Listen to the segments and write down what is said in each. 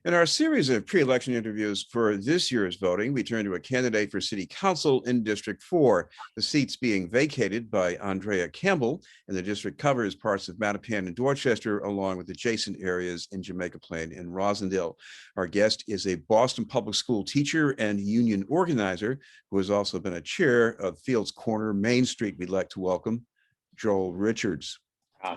In our series of pre-election interviews for this year's voting, we turn to a candidate for city council in District 4. The seat's being vacated by Andrea Campbell, and the district covers parts of Mattapan and Dorchester, along with adjacent areas in Jamaica Plain and Rosendale. Our guest is a Boston public school teacher and union organizer who has also been a chair of Fields Corner Main Street. We'd like to welcome Joel Richards.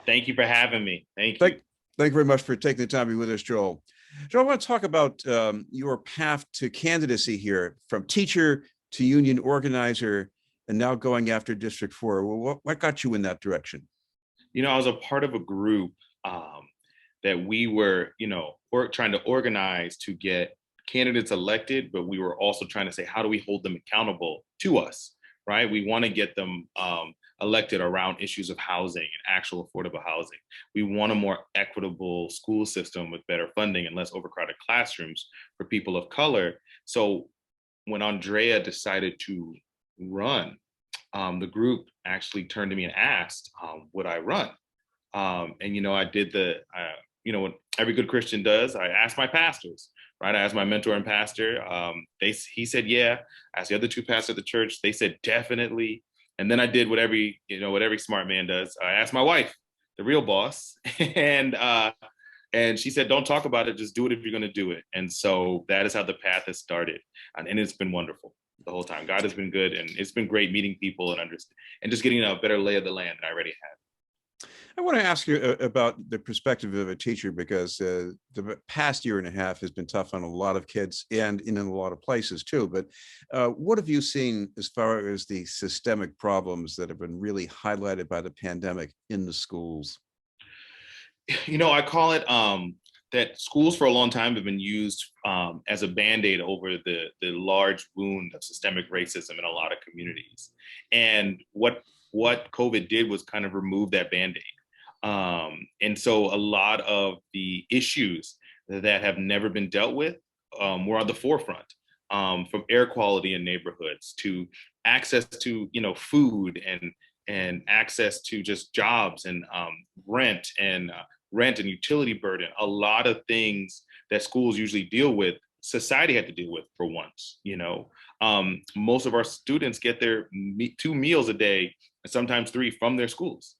Thank you for having me. Thank you. Thank you very much for taking the time to be with us, Joel. Joel, I want to talk about your path to candidacy here, from teacher to union organizer, and now going after District 4. What got you in that direction? I was a part of a group that we were, trying to organize to get candidates elected, but we were also trying to say, how do we hold them accountable to us, right? We want to get them elected around issues of housing and actual affordable housing. We want a more equitable school system with better funding and less overcrowded classrooms for people of color. So when Andrea decided to run, the group actually turned to me and asked, would I run? I did what every good Christian does. I asked my pastors, right? I asked my mentor and pastor. He said, yeah. I asked the other two pastors of the church. They said, definitely. And then I did what every smart man does. I asked my wife, the real boss, and she said, don't talk about it, just do it if you're going to do it. And so that is how the path has started. And it's been wonderful the whole time. God has been good, and it's been great meeting people and just getting a better lay of the land than I already had. I want to ask you about the perspective of a teacher, because the past year and a half has been tough on a lot of kids and in a lot of places too. But what have you seen as far as the systemic problems that have been really highlighted by the pandemic in the schools? I call it that schools for a long time have been used as a Band-Aid over the large wound of systemic racism in a lot of communities. And what COVID did was kind of remove that Band-Aid. And so a lot of the issues that have never been dealt with were on the forefront, from air quality in neighborhoods to access to, food and access to just jobs and rent and utility burden. A lot of things that schools usually deal with, society had to deal with for once. Most of our students get their 2 meals a day, and sometimes 3 from their schools.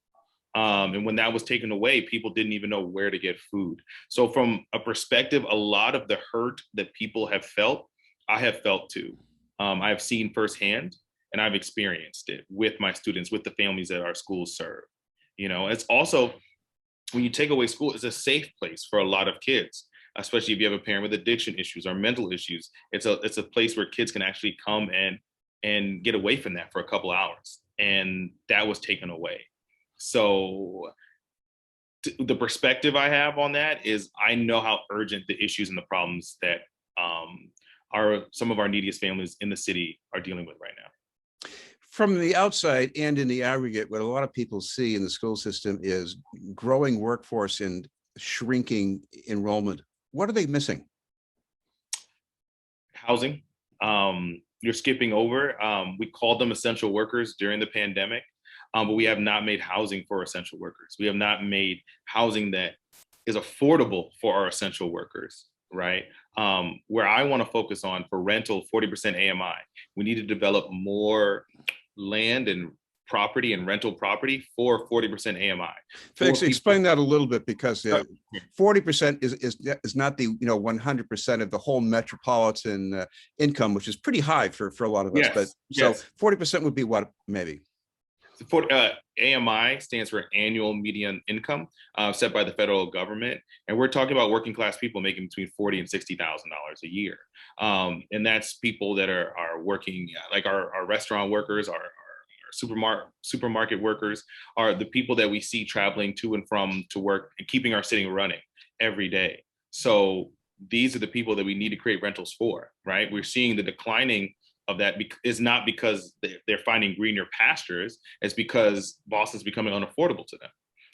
And when that was taken away, people didn't even know where to get food. So from a perspective, a lot of the hurt that people have felt, I have felt too. I've seen firsthand, and I've experienced it with my students, with the families that our schools serve. It's also, when you take away school, it's a safe place for a lot of kids, especially if you have a parent with addiction issues or mental issues. It's a place where kids can actually come and get away from that for a couple hours. And that was taken away. So the perspective I have on that is, I know how urgent the issues and the problems that some of our neediest families in the city are dealing with right now. From the outside and in the aggregate, what a lot of people see in the school system is growing workforce and shrinking enrollment. What are they missing? Housing. You're skipping over. We called them essential workers during the pandemic. But we have not made housing for essential workers. We have not made housing that is affordable for our essential workers, right? Where I want to focus on for rental, 40% AMI. We need to develop more land and property and rental property for 40% AMI. Explain that a little bit, because 40% is not the 100% of the whole metropolitan income, which is pretty high for a lot of us. But so 40% would be what, maybe? AMI stands for annual median income, set by the federal government, and we're talking about working class people making between $40,000 and $60,000 a year, and that's people that are working, like our restaurant workers, our supermarket workers, are the people that we see traveling to and from to work and keeping our city running every day. So these are the people that we need to create rentals for, right? We're seeing the declining of that is not because they're finding greener pastures, it's because Boston's becoming unaffordable to them.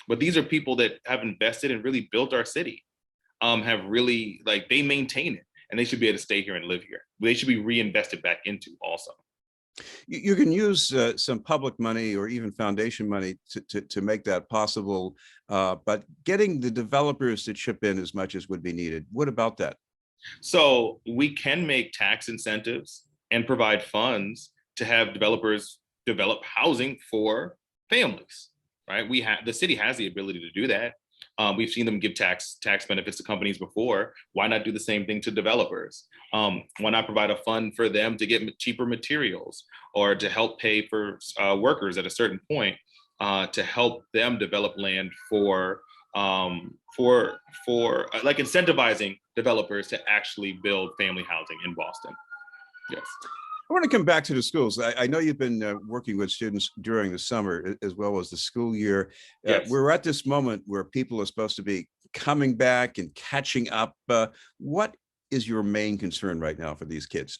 But these are people that have invested and really built our city, have really, they maintain it, and they should be able to stay here and live here. They should be reinvested back into also. You can use some public money or even foundation money to make that possible, but getting the developers to chip in as much as would be needed. What about that? So we can make tax incentives and provide funds to have developers develop housing for families, right? The city has the ability to do that. We've seen them give tax benefits to companies before. Why not do the same thing to developers? Why not provide a fund for them to get cheaper materials or to help pay for workers at a certain point to help them develop land like incentivizing developers to actually build family housing in Boston. Yes. I want to come back to the schools. I know you've been working with students during the summer as well as the school year. Yes. We're at this moment where people are supposed to be coming back and catching up. What is your main concern right now for these kids?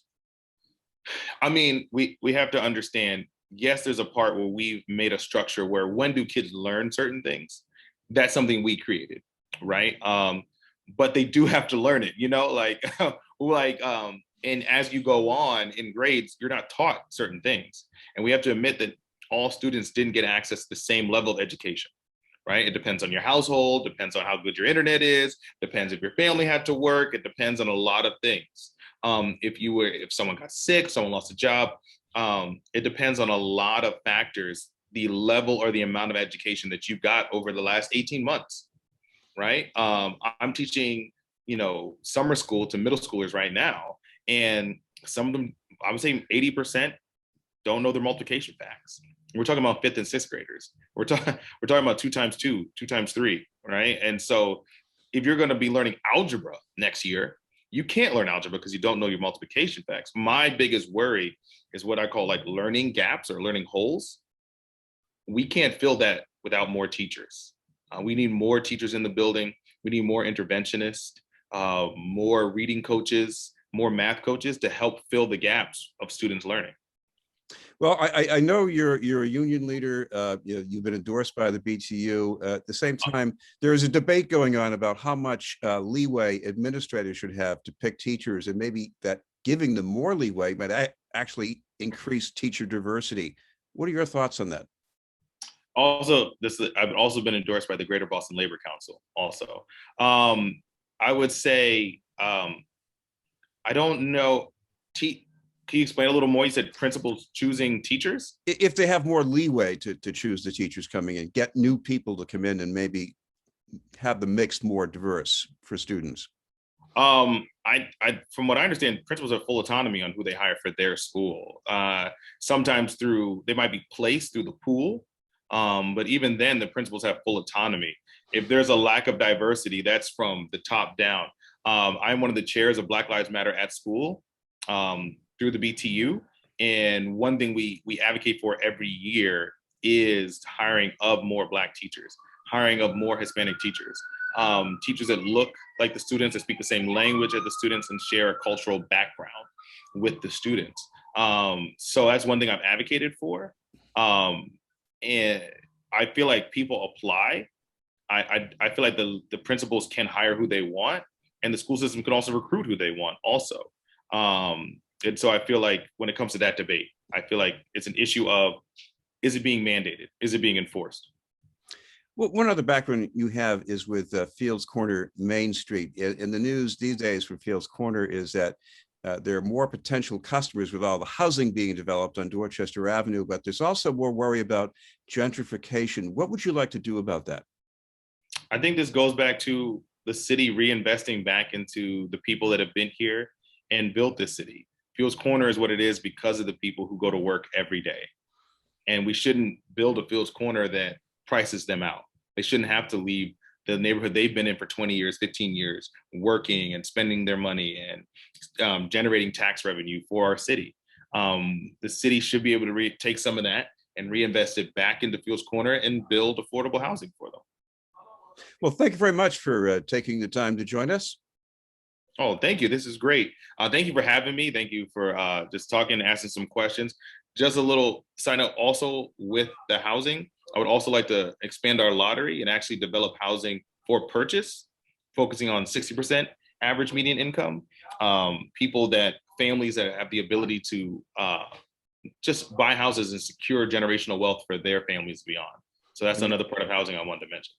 I mean, we have to understand, yes, there's a part where we've made a structure where when do kids learn certain things? That's something we created, right? But they do have to learn it, like and as you go on in grades, you're not taught certain things. And we have to admit that all students didn't get access to the same level of education, right? It depends on your household, depends on how good your internet is, depends if your family had to work, it depends on a lot of things. If someone got sick, someone lost a job, it depends on a lot of factors, the level or the amount of education that you got over the last 18 months, right? I'm teaching, summer school to middle schoolers right now. And some of them, I would say 80% don't know their multiplication facts. We're talking about fifth and sixth graders. We're talking about 2 times 2, 2 times 3, right? And so if you're going to be learning algebra next year, you can't learn algebra because you don't know your multiplication facts. My biggest worry is what I call like learning gaps or learning holes. We can't fill that without more teachers. We need more teachers in the building. We need more interventionists, more reading coaches, more math coaches to help fill the gaps of students learning. Well, I know you're a union leader. You've been endorsed by the BTU. At the same time, there is a debate going on about how much leeway administrators should have to pick teachers, and maybe that giving them more leeway might actually increase teacher diversity. What are your thoughts on that? Also, I've also been endorsed by the Greater Boston Labor Council. Also, I would say I don't know. Can you explain a little more? You said principals choosing teachers? If they have more leeway to choose the teachers coming in, get new people to come in and maybe have the mix more diverse for students. From what I understand, principals have full autonomy on who they hire for their school. Sometimes they might be placed through the pool, but even then, the principals have full autonomy. If there's a lack of diversity, that's from the top down. I'm one of the chairs of Black Lives Matter at school through the BTU. And one thing we advocate for every year is hiring of more Black teachers, hiring of more Hispanic teachers, teachers that look like the students, that speak the same language as the students and share a cultural background with the students. So that's one thing I've advocated for. And I feel like people apply. I feel like the principals can hire who they want, and the school system can also recruit who they want also. And so I feel like when it comes to that debate, I feel like it's an issue of, is it being mandated? Is it being enforced? Well, one other background you have is with Fields Corner Main Street. In the news these days for Fields Corner is that there are more potential customers with all the housing being developed on Dorchester Avenue, but there's also more worry about gentrification. What would you like to do about that? I think this goes back to the city reinvesting back into the people that have been here and built this city. Fields Corner is what it is because of the people who go to work every day. And we shouldn't build a Fields Corner that prices them out. They shouldn't have to leave the neighborhood they've been in for 20 years, 15 years, working and spending their money and generating tax revenue for our city. The city should be able to take some of that and reinvest it back into Fields Corner and build affordable housing for them. Well, thank you very much for taking the time to join us. Oh, thank you. This is great. Thank you for having me. Thank you for just talking and asking some questions. Just a little sign up also with the housing. I would also like to expand our lottery and actually develop housing for purchase, focusing on 60% average median income. Families that have the ability to just buy houses and secure generational wealth for their families beyond. So that's another part of housing I wanted to mention.